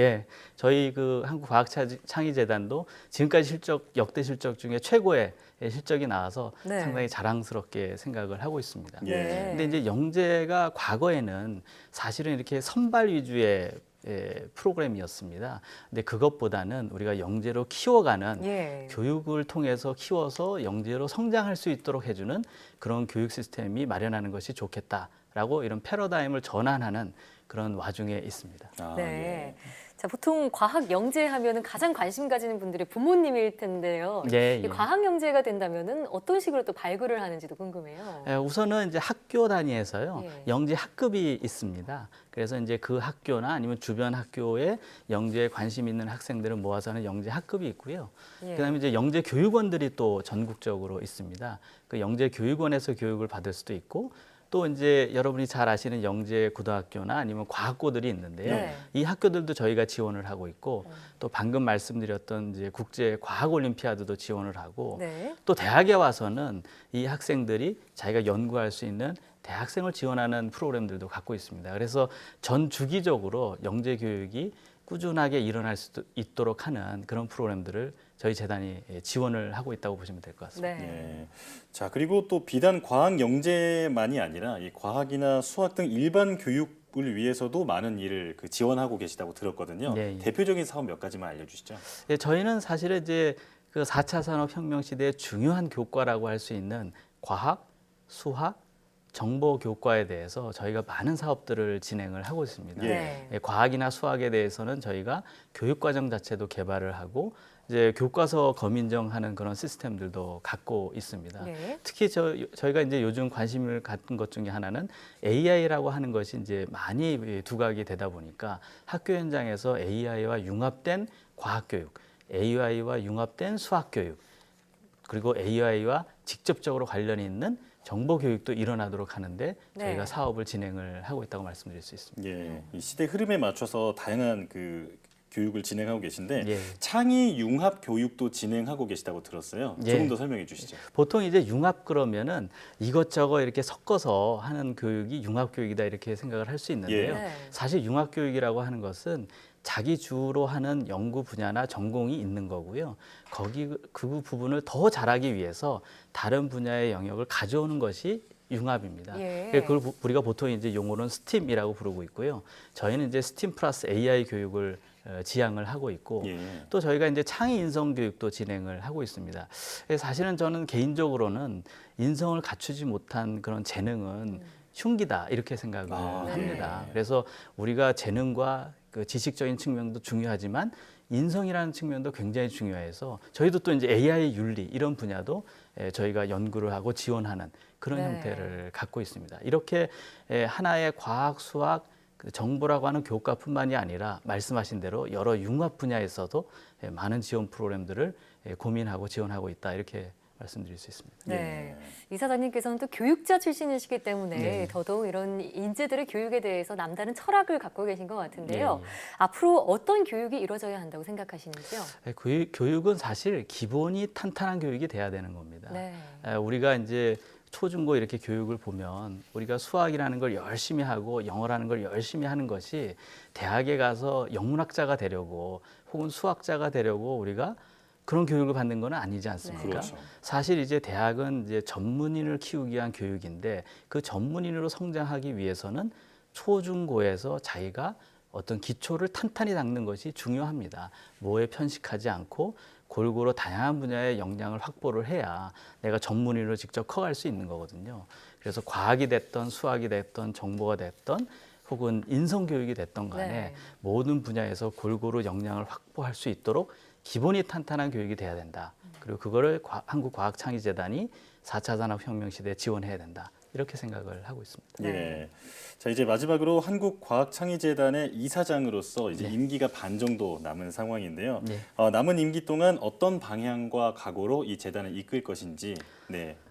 저희 그 한국과학창의재단도 지금까지 역대 실적 중에 최고의 실적이 나와서 상당히 자랑스럽게 생각을 하고 있습니다. 근데 이제 영재가 과거에는 사실은 이렇게 선발 위주의 프로그램이었습니다. 근데 그것보다는 우리가 영재로 키워가는 교육을 통해서 키워서 영재로 성장할 수 있도록 해주는 그런 교육 시스템이 마련하는 것이 좋겠다라고 이런 패러다임을 전환하는 그런 와중에 있습니다. 자, 보통 과학 영재하면은 가장 관심 가지는 분들이 부모님일 텐데요. 이 과학 영재가 된다면은 어떤 식으로 또 발굴을 하는지도 궁금해요. 우선은 이제 학교 단위에서요. 영재 학급이 있습니다. 그래서 이제 그 학교나 아니면 주변 학교에 영재에 관심 있는 학생들을 모아서 하는 영재 학급이 있고요. 그다음에 이제 영재 교육원들이 또 전국적으로 있습니다. 그 영재 교육원에서 교육을 받을 수도 있고 또 이제 여러분이 잘 아시는 영재고등학교나 아니면 과학고들이 있는데요. 네. 이 학교들도 저희가 지원을 하고 있고 또 방금 말씀드렸던 이제 국제 과학 올림피아드도 지원을 하고 네. 또 대학에 와서는 이 학생들이 자기가 연구할 수 있는 대학생을 지원하는 프로그램들도 갖고 있습니다. 그래서 전 주기적으로 영재 교육이 꾸준하게 일어날 수 있도록 하는 그런 프로그램들을 저희 재단이 지원을 하고 있다고 보시면 될 것 같습니다. 네. 자, 그리고 또 비단 과학 영재만이 아니라 이 과학이나 수학 등 일반 교육을 위해서도 많은 일을 지원하고 계시다고 들었거든요. 예, 예. 대표적인 사업 몇 가지만 알려주시죠. 예, 저희는 사실은 이제 그 4차 산업혁명 시대의 중요한 교과라고 할 수 있는 과학, 수학, 정보 교과에 대해서 저희가 많은 사업들을 진행을 하고 있습니다. 네. 예, 과학이나 수학에 대해서는 저희가 교육과정 자체도 개발을 하고 이제 교과서 검인정하는 그런 시스템들도 갖고 있습니다. 네. 특히 저희가 이제 요즘 관심을 갖는 것 중에 하나는 AI라고 하는 것이 이제 많이 두각이 되다 보니까 학교 현장에서 AI와 융합된 과학 교육, AI와 융합된 수학 교육, 그리고 AI와 직접적으로 관련이 있는 정보 교육도 일어나도록 하는데 저희가 네. 사업을 진행을 하고 있다고 말씀드릴 수 있습니다. 예, 이 시대 흐름에 맞춰서 다양한 교육을 진행하고 계신데 예. 창의 융합 교육도 진행하고 계시다고 들었어요. 예. 조금 더 설명해 주시죠. 보통 이제 융합 그러면은 이것저것 이렇게 섞어서 하는 교육이 융합 교육이다 이렇게 생각을 할 수 있는데요. 네. 사실 융합 교육이라고 하는 것은 자기 주로 하는 연구 분야나 전공이 있는 거고요. 그 부분을 더 잘하기 위해서 다른 분야의 영역을 가져오는 것이 융합입니다. 예. 그걸 우리가 보통 이제 용어로는 스팀이라고 부르고 있고요. 저희는 이제 스팀 플러스 AI 교육을 지향을 하고 있고 예. 또 저희가 이제 창의 인성 교육도 진행을 하고 있습니다. 사실은 저는 개인적으로는 인성을 갖추지 못한 그런 재능은 흉기다 이렇게 생각을 합니다. 그래서 우리가 재능과 그 지식적인 측면도 중요하지만 인성이라는 측면도 굉장히 중요해서 저희도 또 이제 AI 윤리 이런 분야도 저희가 연구를 하고 지원하는 그런 네. 형태를 갖고 있습니다. 이렇게 하나의 과학, 수학, 정보라고 하는 교과뿐만이 아니라 말씀하신 대로 여러 융합 분야에서도 많은 지원 프로그램들을 고민하고 지원하고 있다 이렇게 말씀드릴 수 있습니다. 네. 이사장님께서는 또 교육자 출신이시기 때문에 네. 더더욱 이런 인재들의 교육에 대해서 남다른 철학을 갖고 계신 것 같은데요. 네. 앞으로 어떤 교육이 이루어져야 한다고 생각하시는지요? 교육은 사실 기본이 탄탄한 교육이 돼야 되는 겁니다. 네. 우리가 이제 초중고 이렇게 교육을 보면 우리가 수학이라는 걸 열심히 하고 영어라는 걸 열심히 하는 것이 대학에 가서 영문학자가 되려고 혹은 수학자가 되려고 우리가 그런 교육을 받는 건 아니지 않습니까? 그렇죠. 사실 이제 대학은 이제 전문인을 키우기 위한 교육인데 그 전문인으로 성장하기 위해서는 초중고에서 자기가 어떤 기초를 탄탄히 닦는 것이 중요합니다. 뭐에 편식하지 않고 골고루 다양한 분야의 역량을 확보를 해야 내가 전문인으로 직접 커갈 수 있는 거거든요. 그래서 과학이 됐던 수학이 됐던 정보가 됐던 혹은 인성교육이 됐던 간에 네. 모든 분야에서 골고루 역량을 확보할 수 있도록 기본이 탄탄한 교육이 돼야 된다. 그리고 그거를 한국과학창의재단이 4차 산업혁명 시대에 지원해야 된다. 이렇게 생각을 하고 있습니다. 예. 자, 이제 마지막으로 한국과학창의재단의 이사장으로서 이제 임기가 반 정도 남은 상황인데요. 네. 남은 임기 동안 어떤 방향과 각오로 이 재단을 이끌 것인지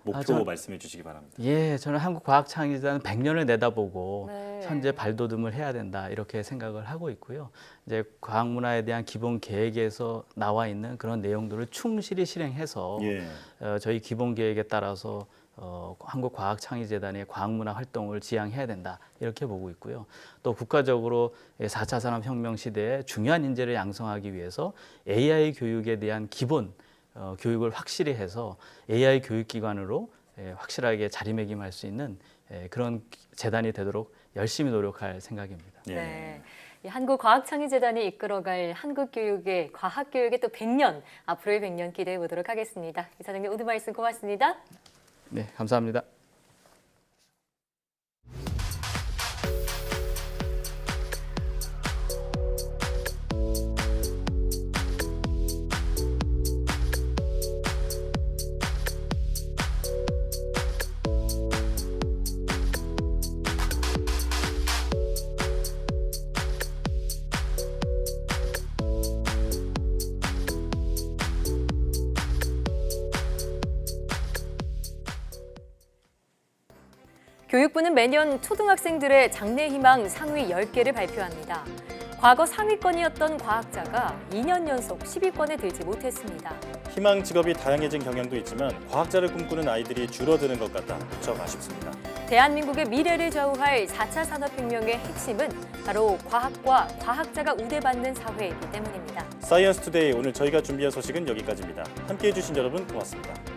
목표 말씀해 주시기 바랍니다. 예, 저는 한국과학창의재단은 100년을 내다보고 네. 현재 발돋움을 해야 된다 이렇게 생각을 하고 있고요. 이제 과학문화에 대한 기본 계획에서 나와 있는 그런 내용들을 충실히 실행해서 저희 기본 계획에 따라서 한국과학창의재단의 과학문화 활동을 지향해야 된다 이렇게 보고 있고요. 또 국가적으로 4차 산업혁명 시대에 중요한 인재를 양성하기 위해서 AI 교육에 대한 기본 교육을 확실히 해서 AI 교육기관으로 확실하게 자리매김할 수 있는 그런 재단이 되도록 열심히 노력할 생각입니다. 네. 이 한국과학창의재단이 이끌어갈 한국교육의 과학교육의 또 100년, 앞으로의 100년 기대해 보도록 하겠습니다. 이사장님 오늘 말씀 고맙습니다. 네, 감사합니다. 교육부는 매년 초등학생들의 장래희망 상위 10개를 발표합니다. 과거 상위권이었던 과학자가 2년 연속 10위권에 들지 못했습니다. 희망 직업이 다양해진 경향도 있지만 과학자를 꿈꾸는 아이들이 줄어드는 것 같다. 무척 아쉽습니다. 대한민국의 미래를 좌우할 4차 산업혁명의 핵심은 바로 과학과 과학자가 우대받는 사회이기 때문입니다. 사이언스 투데이 오늘 저희가 준비한 소식은 여기까지입니다. 함께해 주신 여러분 고맙습니다.